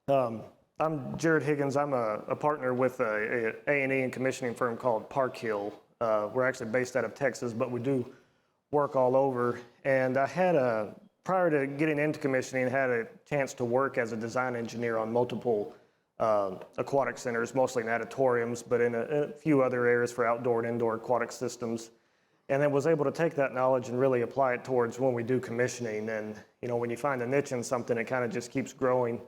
I'm Jared Higgins. I'm a partner with a A&E and commissioning firm called Park Hill. We're actually based out of Texas, but we do work all over. And I had prior to getting into commissioning, had a chance to work as a design engineer on multiple aquatic centers, mostly natatoriums, but in a few other areas for outdoor and indoor aquatic systems. And then was able to take that knowledge and really apply it towards when we do commissioning. And when you find a niche in something, it kind of just keeps growing.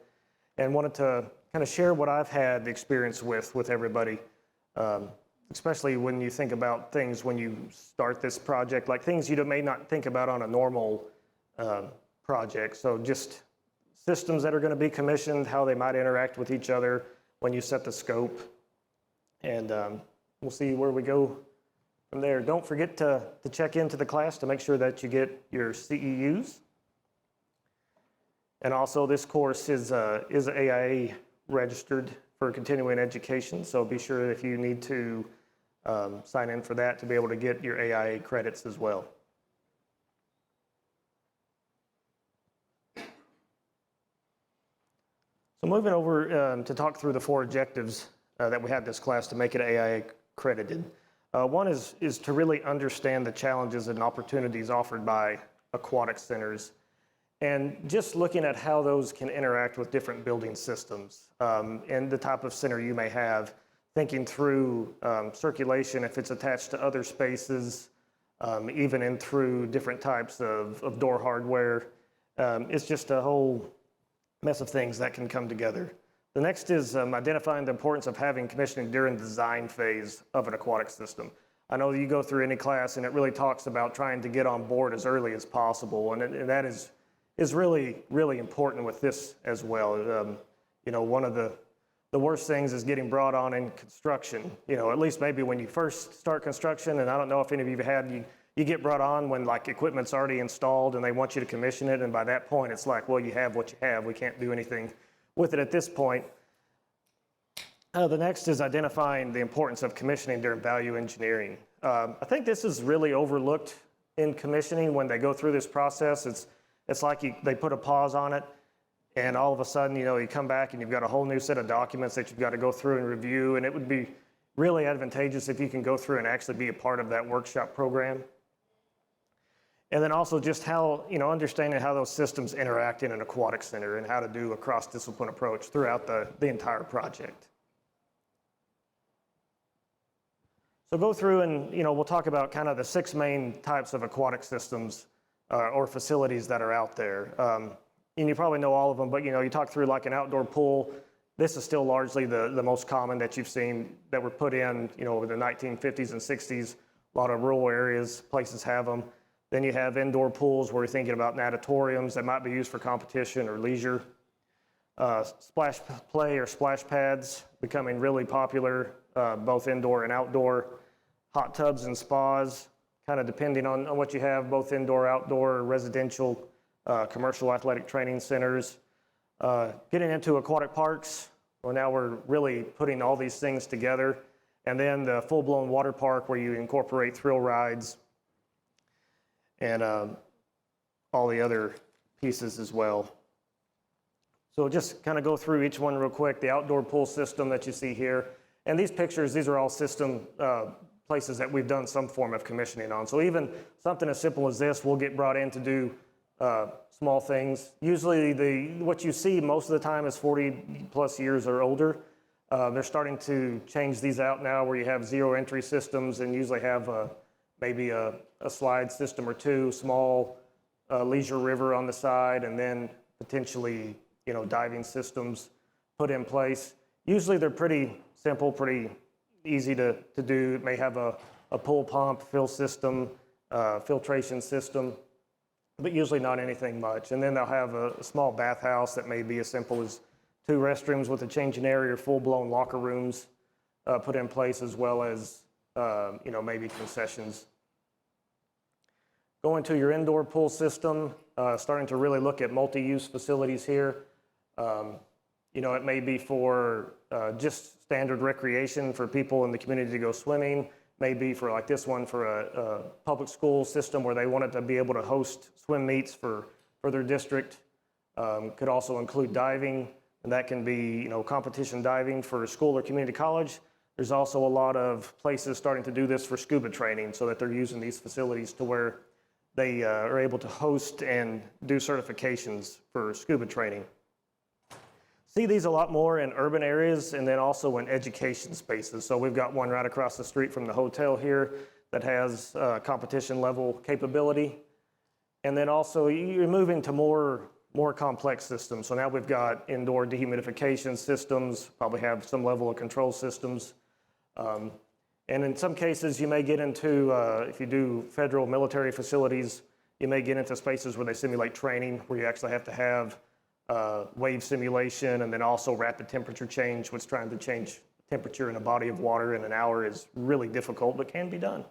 And wanted to kind of share what I've had experience with everybody, especially when you think about things when you start this project, like things you may not think about on a normal project. So just systems that are going to be commissioned, how they might interact with each other when you set the scope. And we'll see where we go from there. Don't forget to check into the class to make sure that you get your CEUs. And also this course is AIA registered for continuing education, so be sure if you need to sign in for that to be able to get your AIA credits as well. So moving over to talk through the 4 objectives that we had this class to make it AIA accredited. One is to really understand the challenges and opportunities offered by aquatic centers, and just looking at how those can interact with different building systems and the type of center you may have, thinking through circulation if it's attached to other spaces, even in through different types of door hardware. It's just a whole mess of things that can come together. The next is identifying the importance of having commissioning during the design phase of an aquatic system. I know that you go through any class and it really talks about trying to get on board as early as possible, and that is really, really important with this as well. One of the worst things is getting brought on in construction. At least maybe when you first start construction, and I don't know if any of you have had, you get brought on when like equipment's already installed and they want you to commission it, and by that point it's like, well, you have what you have. We can't do anything with it at this point. The next is identifying the importance of commissioning during value engineering. I think this is really overlooked in commissioning when they go through this process. It's like they put a pause on it, and all of a sudden, you come back and you've got a whole new set of documents that you've got to go through and review, and it would be really advantageous if you can go through and actually be a part of that workshop program. And then also just how, understanding how those systems interact in an aquatic center and how to do a cross-discipline approach throughout the entire project. So go through and, we'll talk about kind of the 6 main types of aquatic systems or facilities that are out there. And you probably know all of them, but you talk through like an outdoor pool. This is still largely the most common that you've seen that were put in, over the 1950s and 60s. A lot of rural areas, places have them. Then you have indoor pools where you're thinking about natatoriums that might be used for competition or leisure. Splash play or splash pads becoming really popular, both indoor and outdoor. Hot tubs and spas, kind of depending on what you have, both indoor, outdoor, residential, commercial athletic training centers. Getting into aquatic parks, well, now we're really putting all these things together. And then the full-blown water park where you incorporate thrill rides and all the other pieces as well. So just kind of go through each one real quick. The outdoor pool system that you see here. And these pictures, these are all system places that we've done some form of commissioning on. So even something as simple as this, we'll get brought in to do small things. Usually what you see most of the time is 40 plus years or older. They're starting to change these out now where you have zero entry systems and usually have maybe a slide system or 2, small leisure river on the side, and then potentially diving systems put in place. Usually they're pretty simple, pretty easy to do. It may have a pull pump, fill system, filtration system, but usually not anything much. And then they'll have a small bathhouse that may be as simple as 2 restrooms with a changing area, or full-blown locker rooms put in place, as well as maybe concessions. Going to your indoor pool system, starting to really look at multi-use facilities here. It may be for just standard recreation for people in the community to go swimming, maybe for like this one for a public school system where they wanted to be able to host swim meets for their district. Could also include diving, and that can be, competition diving for a school or community college. There's also a lot of places starting to do this for scuba training, so that they're using these facilities to where they are able to host and do certifications for scuba training. See these a lot more in urban areas and then also in education spaces. So we've got one right across the street from the hotel here that has competition level capability. And then also you're moving to more complex systems. So now we've got indoor dehumidification systems, probably have some level of control systems. And in some cases you may get into, if you do federal military facilities, you may get into spaces where they simulate training, where you actually have to have wave simulation and then also rapid temperature change, which trying to change temperature in a body of water in an hour is really difficult, but can be done.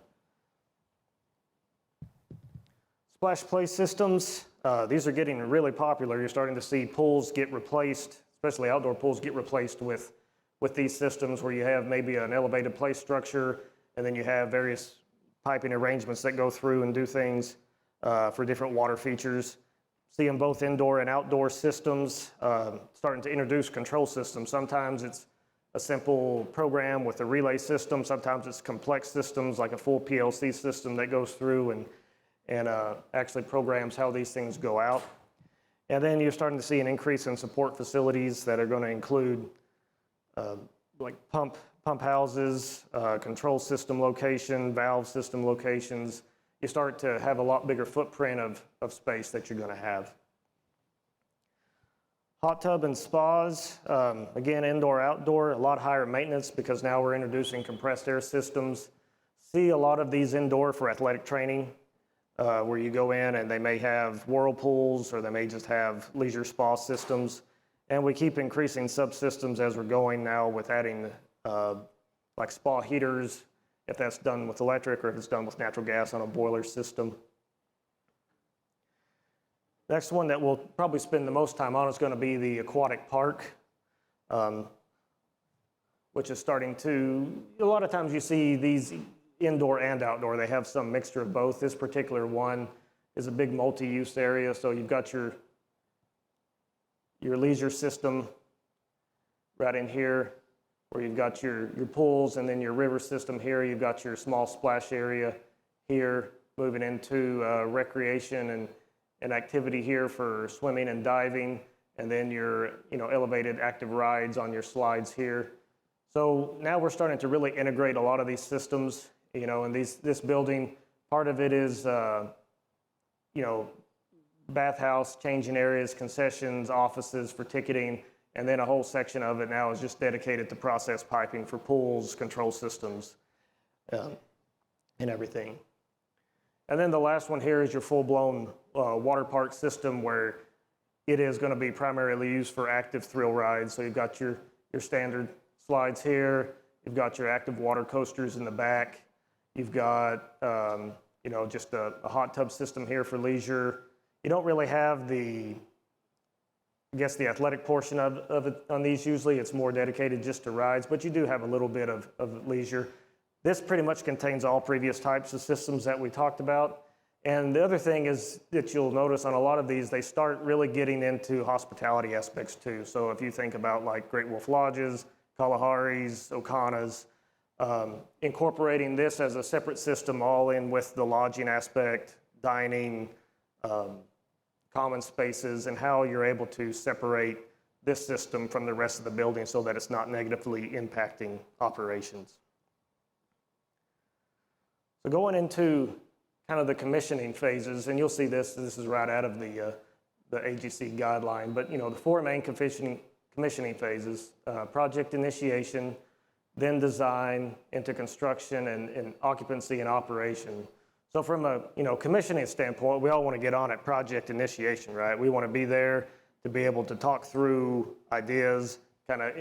Splash play systems, these are getting really popular. You're starting to see pools get replaced, especially outdoor pools get replaced with these systems where you have maybe an elevated play structure and then you have various piping arrangements that go through and do things for different water features. See them both indoor and outdoor systems, starting to introduce control systems. Sometimes it's a simple program with a relay system. Sometimes it's complex systems like a full PLC system that goes through and actually programs how these things go out. And then you're starting to see an increase in support facilities that are going to include like pump houses, control system location, valve system locations. You start to have a lot bigger footprint of space that you're going to have. Hot tub and spas, again, indoor, outdoor, a lot higher maintenance because now we're introducing compressed air systems. See a lot of these indoor for athletic training, where you go in and they may have whirlpools or they may just have leisure spa systems. And we keep increasing subsystems as we're going now with adding like spa heaters, if that's done with electric or if it's done with natural gas on a boiler system. Next one that we'll probably spend the most time on is going to be the aquatic park, which is starting to, a lot of times you see these indoor and outdoor, they have some mixture of both. This particular one is a big multi-use area, so you've got your leisure system right in here, where you've got your pools and then your river system here. You've got your small splash area here, moving into recreation and activity here for swimming and diving, and then your elevated active rides on your slides here. So now we're starting to really integrate a lot of these systems, and this building, part of it is bathhouse, changing areas, concessions, offices for ticketing, and then a whole section of it now is just dedicated to process piping for pools, control systems, and everything. And then the last one here is your full-blown water park system, where it is going to be primarily used for active thrill rides. So you've got your standard slides here, you've got your active water coasters in the back, you've got just a hot tub system here for leisure. You don't really have the athletic portion of it on these usually. It's more dedicated just to rides, but you do have a little bit of leisure. This pretty much contains all previous types of systems that we talked about. And the other thing is that you'll notice on a lot of these, they start really getting into hospitality aspects too. So if you think about like Great Wolf Lodges, Kalahari's, Okanas, incorporating this as a separate system all in with the lodging aspect, dining, common spaces, and how you're able to separate this system from the rest of the building so that it's not negatively impacting operations. So going into kind of the commissioning phases, and you'll see this is right out of the AGC guideline, but the four main commissioning phases, project initiation, then design, into construction, and occupancy and operation. So from a commissioning standpoint, we all want to get on at project initiation, right? We want to be there to be able to talk through ideas, kind of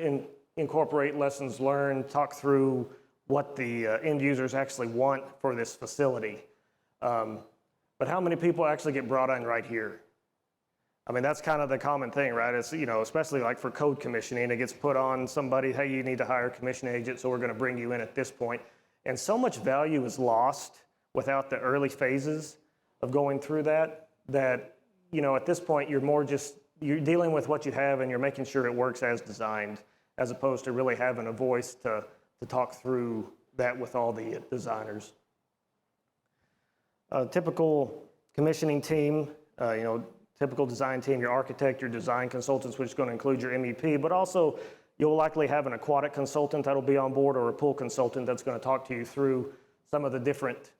incorporate lessons learned, talk through what the end users actually want for this facility. But how many people actually get brought on right here? I mean, that's kind of the common thing, right? It's, especially like for code commissioning, it gets put on somebody, hey, you need to hire a commission agent, so we're going to bring you in at this point. And so much value is lost without the early phases of going through that, at this point, you're more just you're dealing with what you have and you're making sure it works as designed, as opposed to really having a voice to talk through that with all the designers. Typical commissioning team, typical design team, your architect, your design consultants, which is going to include your MEP, but also you'll likely have an aquatic consultant that'll be on board, or a pool consultant that's going to talk to you through some of the different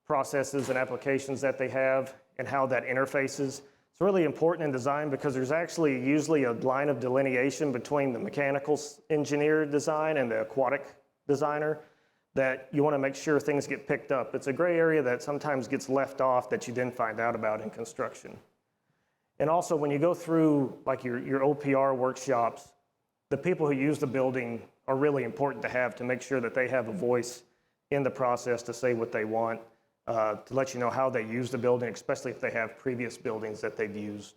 processes and applications that they have and how that interfaces. It's really important in design because there's actually usually a line of delineation between the mechanical engineer design and the aquatic designer that you want to make sure things get picked up. It's a gray area that sometimes gets left off that you didn't find out about in construction. And also when you go through like your OPR workshops, the people who use the building are really important to have to make sure that they have a voice in the process to say what they want, to let you know how they use the building, especially if they have previous buildings that they've used.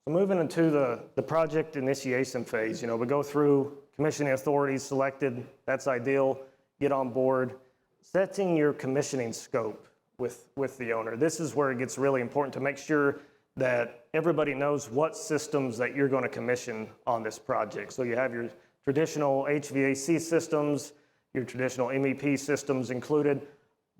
So moving into the project initiation phase, we go through commissioning authorities selected, that's ideal, get on board, setting your commissioning scope with the owner. This is where it gets really important to make sure that everybody knows what systems that you're going to commission on this project. So you have your traditional HVAC systems, your traditional MEP systems included,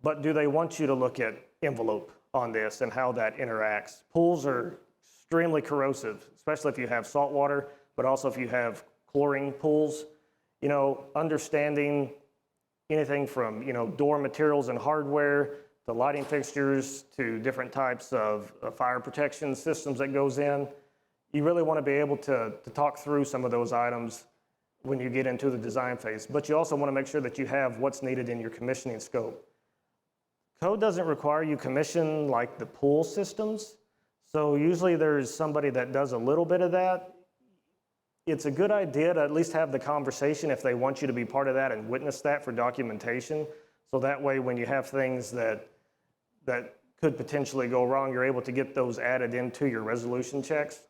but do they want you to look at envelope on this and how that interacts? Pools are extremely corrosive, especially if you have salt water, but also if you have chlorine pools. Understanding anything from, door materials and hardware, to lighting fixtures, to different types of fire protection systems that goes in. You really want to be able to talk through some of those items when you get into the design phase, but you also want to make sure that you have what's needed in your commissioning scope. Code doesn't require you commission like the pool systems, so usually there's somebody that does a little bit of that. It's a good idea to at least have the conversation if they want you to be part of that and witness that for documentation, so that way when you have things that could potentially go wrong, you're able to get those added into your resolution checks.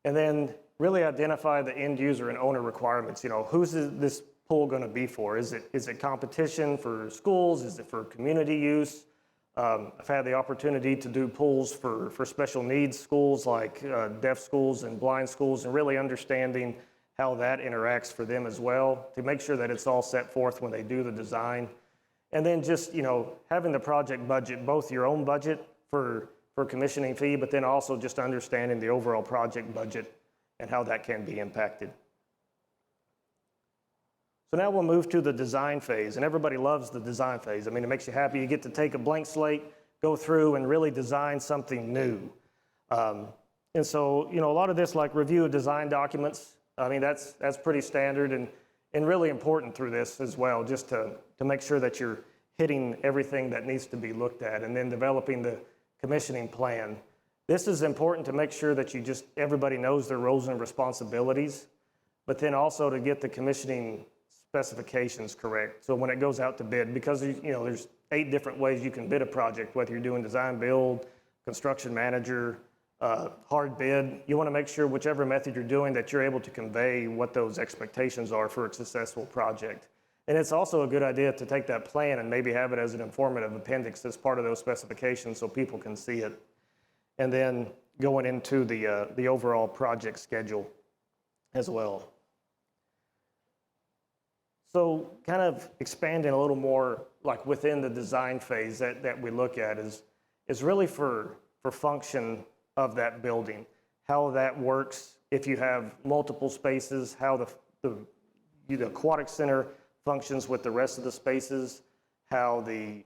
And then really identify the end user and owner requirements. Who's this pool going to be for? Is it competition for schools? Is it for community use? I've had the opportunity to do pools for special needs schools like deaf schools and blind schools, and really understanding how that interacts for them as well, to make sure that it's all set forth when they do the design. And then just, having the project budget, both your own budget for commissioning fee, but then also just understanding the overall project budget and how that can be impacted. So now we'll move to the design phase, and everybody loves the design phase. It makes you happy. You get to take a blank slate, go through and really design something new. And so, a lot of this, like review of design documents, that's pretty standard and really important through this as well, just to make sure that you're hitting everything that needs to be looked at, and then developing the commissioning plan. This is important to make sure that everybody knows their roles and responsibilities, but then also to get the commissioning specifications correct. So when it goes out to bid, because there's 8 different ways you can bid a project, whether you're doing design build, construction manager, hard bid, you want to make sure whichever method you're doing that you're able to convey what those expectations are for a successful project. And it's also a good idea to take that plan and maybe have it as an informative appendix as part of those specifications so people can see it. And then going into the overall project schedule as well. So kind of expanding a little more like within the design phase that we look at is really for function of that building, how that works if you have multiple spaces, how the aquatic center functions with the rest of the spaces, how the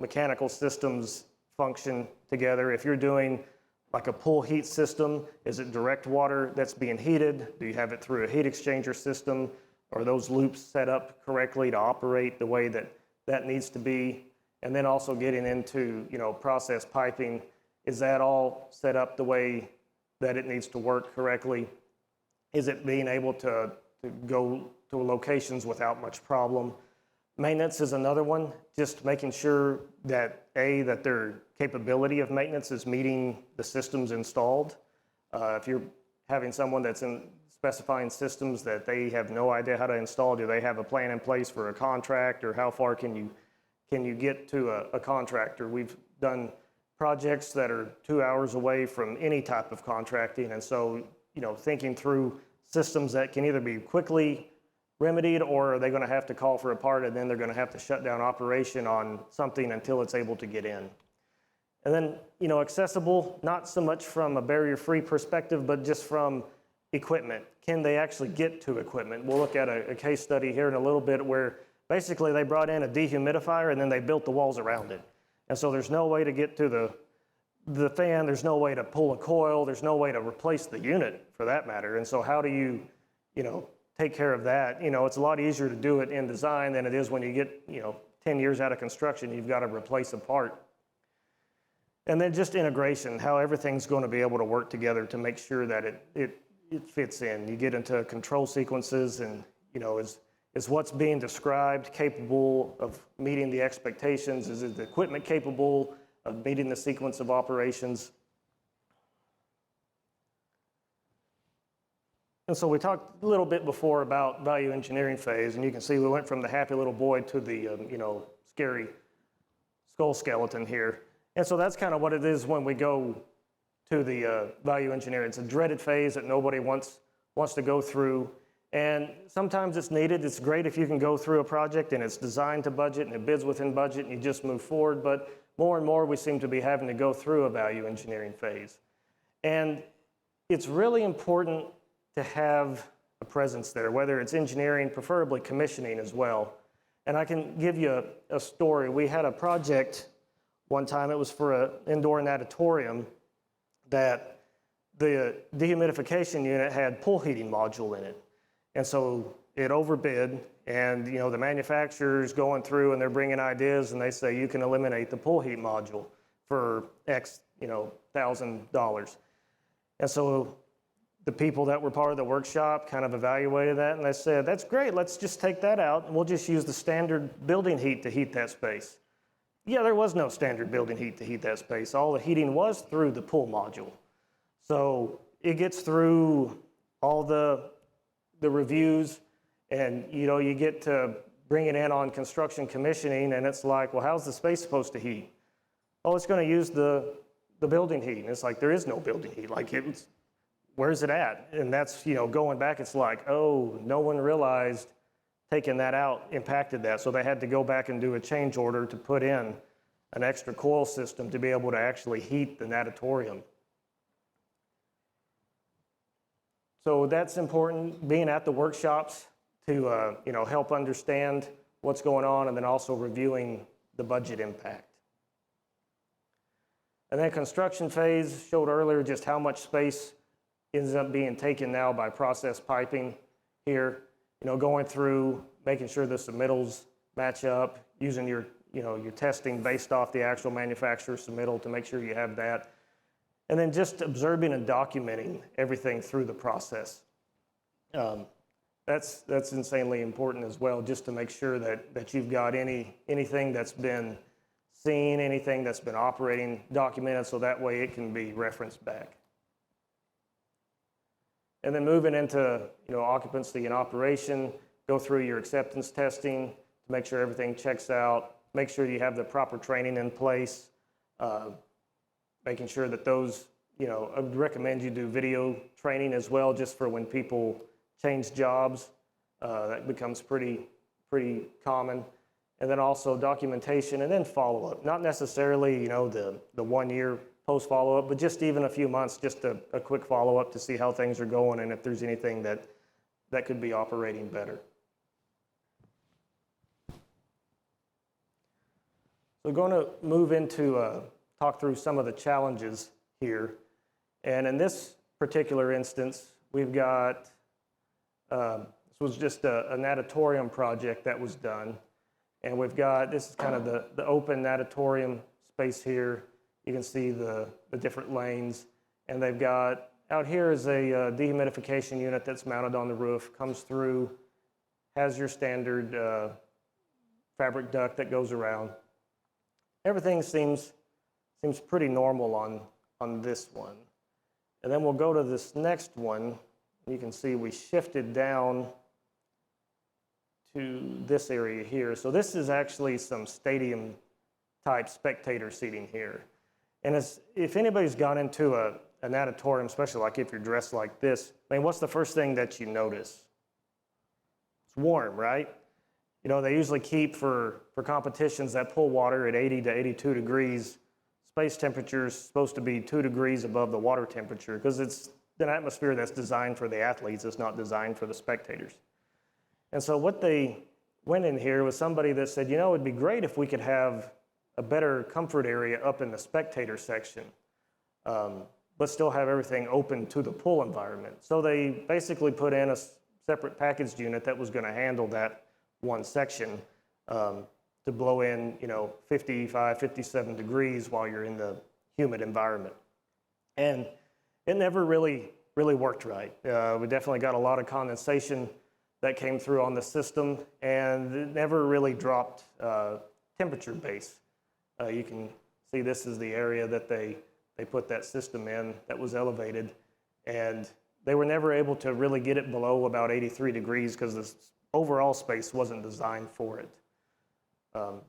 mechanical systems function together. If you're doing like a pool heat system, is it direct water that's being heated? Do you have it through a heat exchanger system? Are those loops set up correctly to operate the way that needs to be? And then also getting into process piping. Is that all set up the way that it needs to work correctly? Is it being able to go to locations without much problem? Maintenance is another one, just making sure that their capability of maintenance is meeting the systems installed. If you're having someone that's specifying systems that they have no idea how to install, do they have a plan in place for a contract, or how far can you get to a contractor? We've done projects that are 2 hours away from any type of contracting. And so, thinking through systems that can either be quickly remedied, or are they going to have to call for a part and then they're going to have to shut down operation on something until it's able to get in. And then, accessible, not so much from a barrier-free perspective, but just from equipment. Can they actually get to equipment? We'll look at a case study here in a little bit where basically they brought in a dehumidifier and then they built the walls around it. And so there's no way to get to the fan, there's no way to pull a coil, there's no way to replace the unit for that matter. And so how do you, take care of that? It's a lot easier to do it in design than it is when you get, 10 years out of construction, you've got to replace a part. And then just integration, how everything's going to be able to work together to make sure that it fits in. You get into control sequences and, is what's being described capable of meeting the expectations? Is the equipment capable of meeting the sequence of operations? And so we talked a little bit before about value engineering phase, and you can see we went from the happy little boy to the, scary skull skeleton here. And so that's kind of what it is when we go to the value engineering. It's a dreaded phase that nobody wants to go through. And sometimes it's needed. It's great if you can go through a project and it's designed to budget and it bids within budget and you just move forward. But more and more we seem to be having to go through a value engineering phase. And it's really important to have a presence there, whether it's engineering, preferably commissioning as well. And I can give you a story. We had a project one time, it was for an indoor natatorium that the dehumidification unit had pool heating module in it. And so it overbid, and the manufacturer's going through and they're bringing ideas and they say you can eliminate the pool heat module for X, $1,000. And so the people that were part of the workshop kind of evaluated that and they said, that's great, let's just take that out and we'll just use the standard building heat to heat that space. Yeah, there was no standard building heat to heat that space. All the heating was through the pool module. So it gets through all the reviews and, you get to bring it in on construction commissioning and it's like, well, how's the space supposed to heat? Oh, it's going to use the building heat. And it's like, there is no building heat. Like, where's it at? And that's, going back, it's like, oh, no one realized taking that out impacted that. So they had to go back and do a change order to put in an extra coil system to be able to actually heat the natatorium. So that's important, being at the workshops to help understand what's going on and then also reviewing the budget impact. And then construction phase, showed earlier just how much space ends up being taken now by process piping here. Going through, making sure the submittals match up, using your testing based off the actual manufacturer submittal to make sure you have that. And then just observing and documenting everything through the process. That's insanely important as well, just to make sure that you've got anything that's been seen, anything that's been operating documented, so that way it can be referenced back. And then moving into occupancy and operation, go through your acceptance testing to make sure everything checks out, make sure you have the proper training in place, making sure that those, I would recommend you do video training as well, just for when people change jobs. That becomes pretty common. And then also documentation and then follow-up. Not necessarily, the 1 year post follow-up, but just even a few months, just a quick follow-up to see how things are going and if there's anything that could be operating better. So we're going to move into talk through some of the challenges here. And in this particular instance, we've got, this was just a natatorium project that was done. And we've got, this is kind of the open natatorium space here. You can see the different lanes. And they've got, out here is a dehumidification unit that's mounted on the roof, comes through, has your standard fabric duct that goes around. Everything seems pretty normal on this one. And then we'll go to this next one. You can see we shifted down to this area here. So this is actually some stadium type spectator seating here. And if anybody's gone into an auditorium, especially like if you're dressed like this, I mean, what's the first thing that you notice? It's warm, right? You know, they usually keep for competitions that pool water at 80 to 82 degrees. Space temperature is supposed to be 2 degrees above the water temperature because it's an atmosphere that's designed for the athletes. It's not designed for the spectators. And so what they went in here was somebody that said, you know, it'd be great if we could have a better comfort area up in the spectator section, but still have everything open to the pool environment. So they basically put in a separate packaged unit that was going to handle that one section to blow in, you know, 55, 57 degrees while you're in the humid environment. And it never really worked right. We definitely got a lot of condensation that came through on the system, and it never really dropped temperature base. You can see this is the area that they put that system in that was elevated, and they were never able to really get it below about 83 degrees because the overall space wasn't designed for it.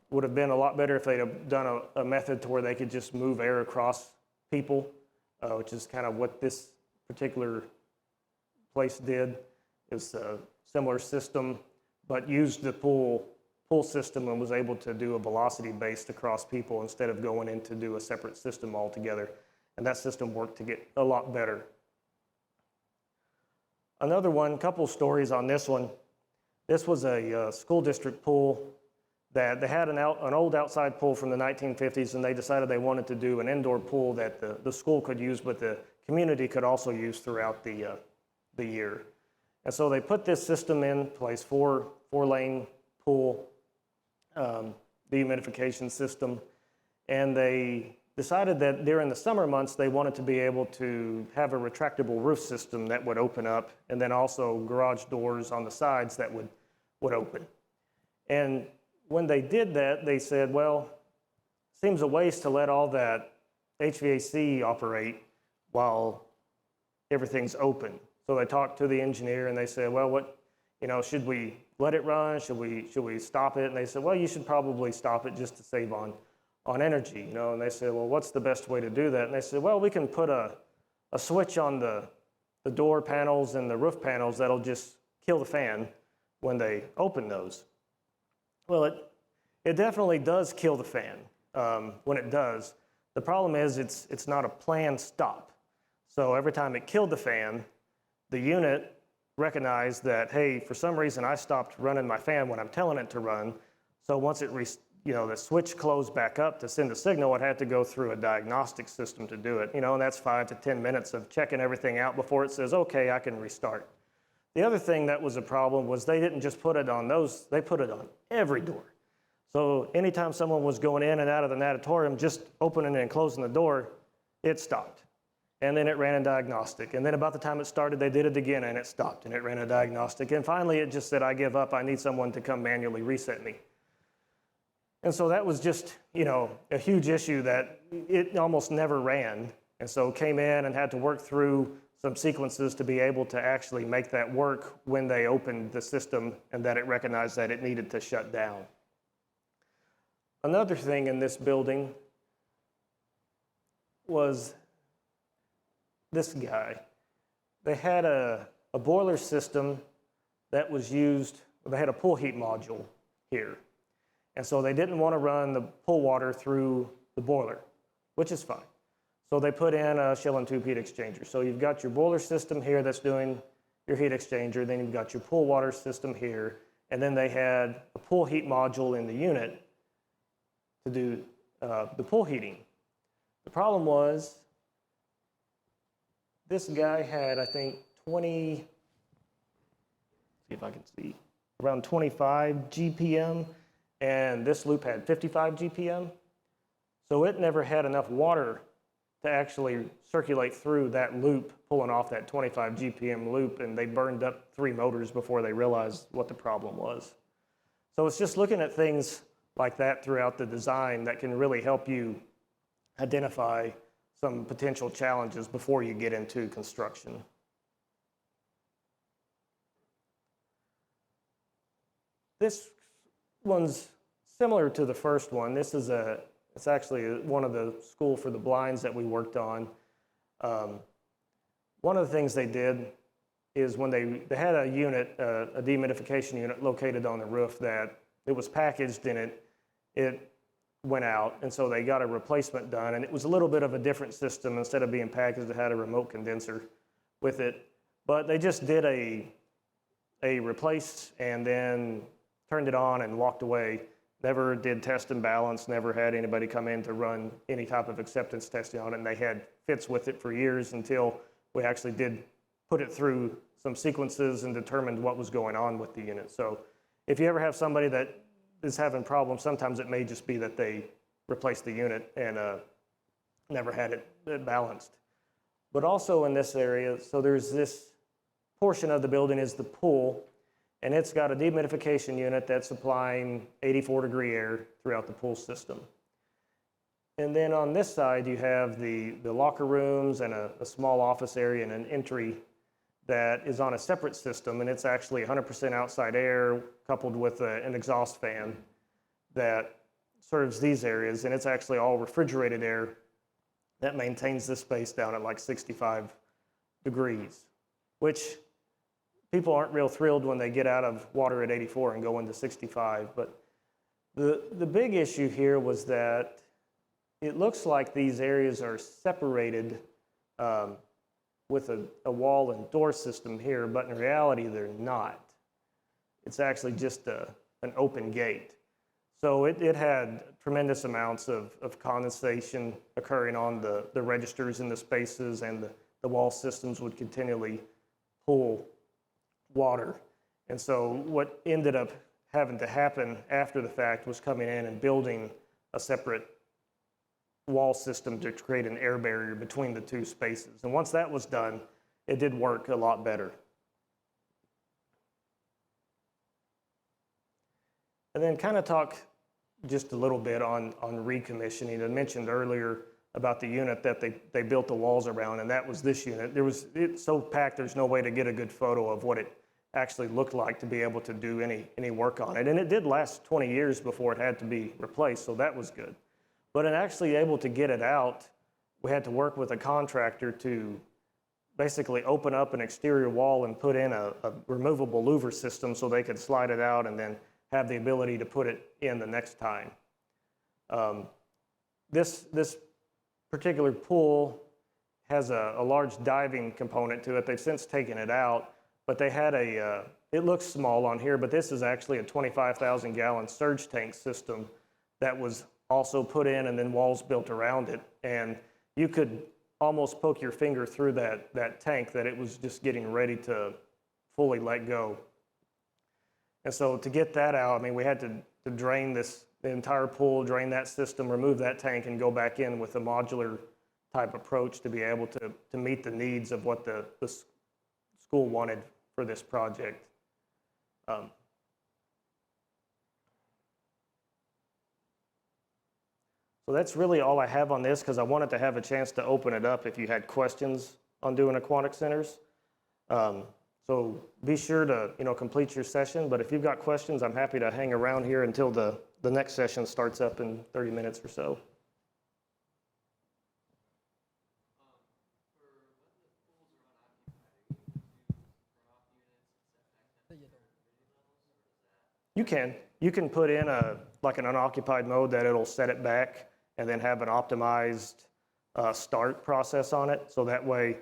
Would have been a lot better if they'd have done a method to where they could just move air across people, which is kind of what this particular place did. It was a similar system, but used the pool system and was able to do a velocity based across people instead of going in to do a separate system altogether. And that system worked to get a lot better. Another one, couple stories on this one. This was a school district pool that they had an old outside pool from the 1950s, and they decided they wanted to do an indoor pool that the school could use, but the community could also use throughout the year. And so they put this system in place, four-lane pool, dehumidification system, and they decided that during the summer months they wanted to be able to have a retractable roof system that would open up, and then also garage doors on the sides that would open. And when they did that, they said, well, seems a waste to let all that HVAC operate while everything's open. So they talked to the engineer and they said, well, should we let it run? Should we stop it? And they said, well, you should probably stop it just to save on energy, you know. And they said, well, what's the best way to do that? And they said, well, we can put a switch on the door panels and the roof panels that'll just kill the fan when they open those. Well, it definitely does kill the fan when it does. The problem is it's not a planned stop. So every time it killed the fan, the unit recognized that, hey, for some reason I stopped running my fan when I'm telling it to run. So once the switch closed back up to send a signal, it had to go through a diagnostic system to do it. You know, and that's 5 to 10 minutes of checking everything out before it says, okay, I can restart. The other thing that was a problem was they didn't just put it on those, they put it on every door. So anytime someone was going in and out of the natatorium, just opening and closing the door, it stopped. And then it ran a diagnostic. And then about the time it started, they did it again and it stopped and it ran a diagnostic. And finally it just said, I give up, I need someone to come manually reset me. And so that was just, a huge issue that it almost never ran. And so came in and had to work through some sequences to be able to actually make that work when they opened the system and that it recognized that it needed to shut down. Another thing in this building was this guy. They had a boiler system that was used, they had a pool heat module here. And so they didn't want to run the pool water through the boiler, which is fine. So they put in a shell and tube heat exchanger. So you've got your boiler system here that's doing your heat exchanger, then you've got your pool water system here, and then they had a pool heat module in the unit to do the pool heating. The problem was this guy had, I think, see if I can see, around 25 GPM, and this loop had 55 GPM. So it never had enough water to actually circulate through that loop, pulling off that 25 GPM loop, and they burned up 3 motors before they realized what the problem was. So it's just looking at things like that throughout the design that can really help you identify some potential challenges before you get into construction. This one's similar to the first one. This is It's actually one of the school for the blinds that we worked on. One of the things they did is when they had a unit, a dehumidification unit located on the roof that it was packaged and it went out, and so they got a replacement done, and it was a little bit of a different system. Instead of being packaged, it had a remote condenser with it, but they just did a replace and then turned it on and walked away. Never did test and balance, never had anybody come in to run any type of acceptance testing on it, and they had fits with it for years until we actually did put it through some sequences and determined what was going on with the unit. So if you ever have somebody that is having problems, sometimes it may just be that they replaced the unit and never had it balanced. But also in this area, so there's this portion of the building is the pool, and it's got a dehumidification unit that's supplying 84-degree air throughout the pool system. And then on this side, you have the locker rooms and a small office area and an entry that is on a separate system, and it's actually 100% outside air coupled with an exhaust fan that serves these areas, and it's actually all refrigerated air that maintains this space down at like 65 degrees, which people aren't real thrilled when they get out of water at 84 and go into 65. But the big issue here was that it looks like these areas are separated with a wall and door system here, but in reality, they're not. It's actually just an open gate. So it had tremendous amounts of condensation occurring on the registers in the spaces, and the wall systems would continually pull water. And so what ended up having to happen after the fact was coming in and building a separate wall system to create an air barrier between the two spaces. And once that was done, it did work a lot better. And then kind of talk just a little bit on recommissioning. I mentioned earlier about the unit that they built the walls around, and that was this unit. It's so packed, there's no way to get a good photo of what it actually looked like to be able to do any work on it. And it did last 20 years before it had to be replaced, so that was good. But in actually able to get it out, we had to work with a contractor to basically open up an exterior wall and put in a removable louver system so they could slide it out and then have the ability to put it in the next time. This particular pool has a large diving component to it. They've since taken it out, but they had it looks small on here, but this is actually a 25,000 gallon surge tank system that was also put in and then walls built around it. And you could almost poke your finger through that tank that it was just getting ready to fully let go. And so to get that out, I mean, we had to drain the entire pool, drain that system, remove that tank, and go back in with a modular type approach to be able to meet the needs of what the school wanted for this project. So that's really all I have on this, because I wanted to have a chance to open it up if you had questions on doing aquatic centers. So be sure to complete your session, but if you've got questions, I'm happy to hang around here until the next session starts up in 30 minutes or so. You can put in like an unoccupied mode that it'll set it back and then have an optimized start process on it. So that way,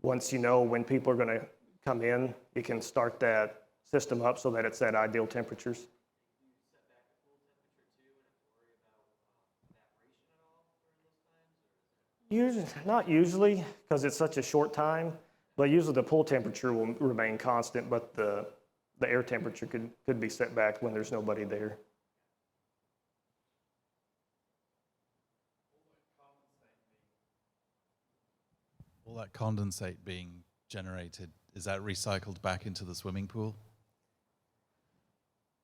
once you know when people are going to come in, you can start that system up so that it's at ideal temperatures. Do you set back the pool temperature too and have to worry about evaporation at all during those times? Usually, not usually, because it's such a short time, but usually the pool temperature will remain constant, but the air temperature could be set back when there's nobody there. All that condensate being generated, is that recycled back into the swimming pool?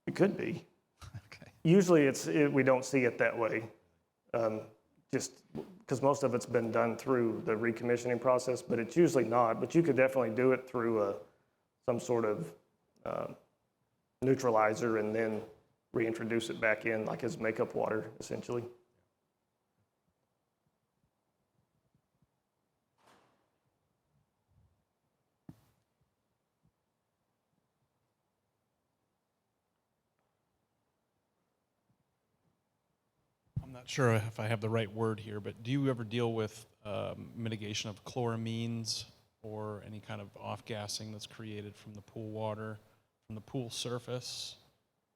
It could be. Okay. Usually we don't see it that way, just because most of it's been done through the recommissioning process, but it's usually not. But you could definitely do it through some sort of neutralizer and then reintroduce it back in like as makeup water, essentially. I'm not sure if I have the right word here, but do you ever deal with mitigation of chloramines or any kind of off-gassing that's created from the pool water, from the pool surface?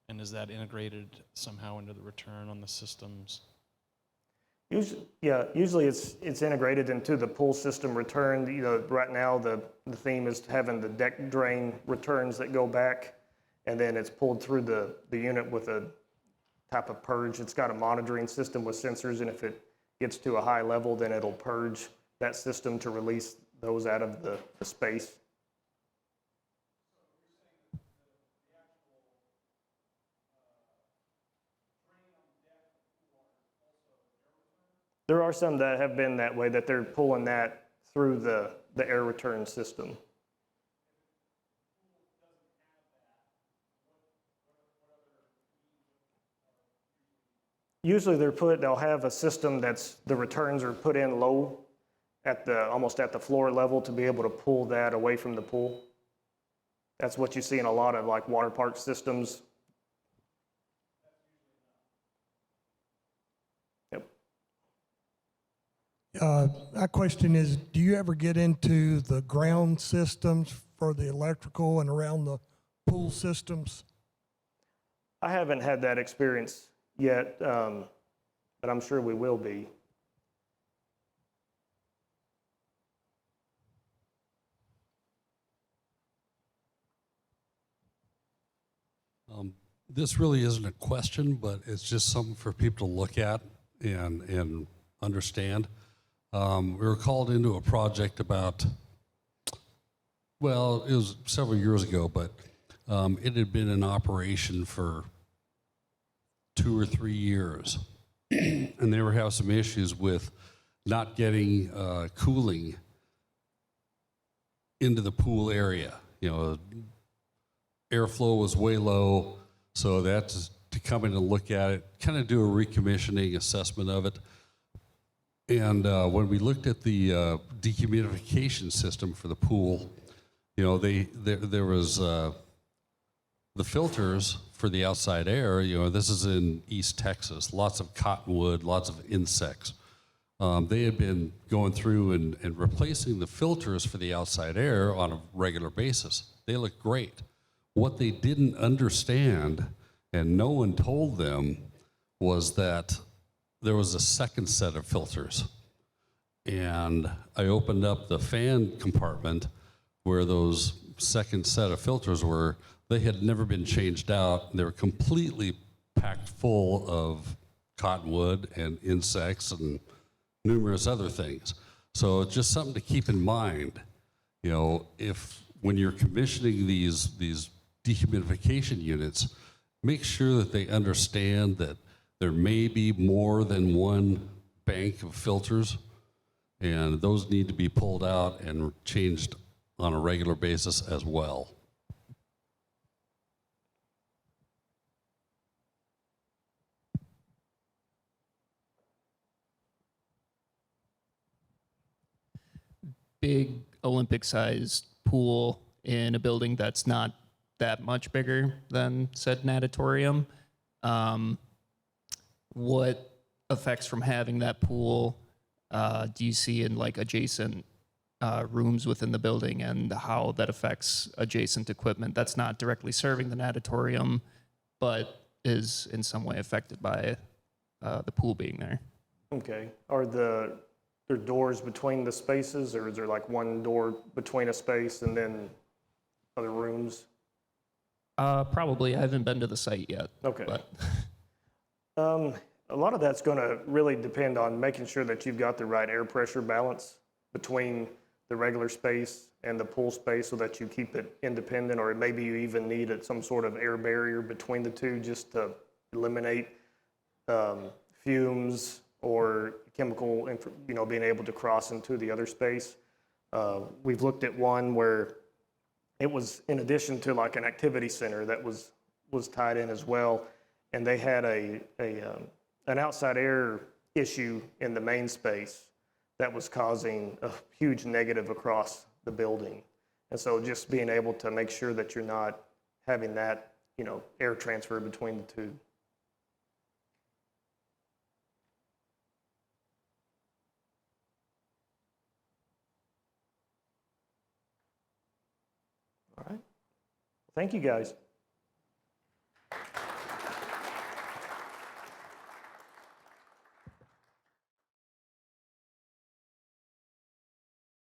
And is that integrated somehow into the return on the systems? Usually it's integrated into the pool system return. You know, right now the theme is having the deck drain returns that go back, and then it's pulled through the unit with a type of purge. It's got a monitoring system with sensors, and if it gets to a high level, then it'll purge that system to release those out of the space. There are some that have been that way, that they're pulling that through the air return system. Usually they'll have a system that's, the returns are put in low almost at the floor level to be able to pull that away from the pool. That's what you see in a lot of like water park systems. Yep. My question is, do you ever get into the ground systems for the electrical and around the pool systems? I haven't had that experience yet, but I'm sure we will be. This really isn't a question, but it's just something for people to look at and understand. We were called into a project about, well, it was several years ago, but it had been in operation for 2 or 3 years. And they were having some issues with not getting cooling into the pool area. You know, airflow was way low, so that's to come in and look at it, kind of do a recommissioning assessment of it. And when we looked at the dehumidification system for the pool, you know, there was the filters for the outside air. You know, this is in East Texas, lots of cottonwood, lots of insects. They had been going through and replacing the filters for the outside air on a regular basis. They looked great. What they didn't understand, and no one told them, was that there was a second set of filters. And I opened up the fan compartment where those second set of filters were. They had never been changed out. They were completely packed full of cottonwood and insects and numerous other things. So it's just something to keep in mind. You know, when you're commissioning these dehumidification units, make sure that they understand that there may be more than one bank of filters, and those need to be pulled out and changed on a regular basis as well. Big Olympic-sized pool in a building that's not that much bigger than said natatorium. What effects from having that pool do you see in like adjacent rooms within the building, and how that affects adjacent equipment that's not directly serving the natatorium, but is in some way affected by the pool being there? Okay. Are there doors between the spaces, or is there like one door between a space and then other rooms? Probably. I haven't been to the site yet. Okay. But A lot of that's going to really depend on making sure that you've got the right air pressure balance between the regular space and the pool space, so that you keep it independent, or maybe you even need some sort of air barrier between the two just to eliminate fumes or chemical, being able to cross into the other space. We've looked at one where it was in addition to like an activity center that was tied in as well, and they had an outside air issue in the main space that was causing a huge negative across the building. And so just being able to make sure that you're not having that, air transfer between the two. Thank you, guys.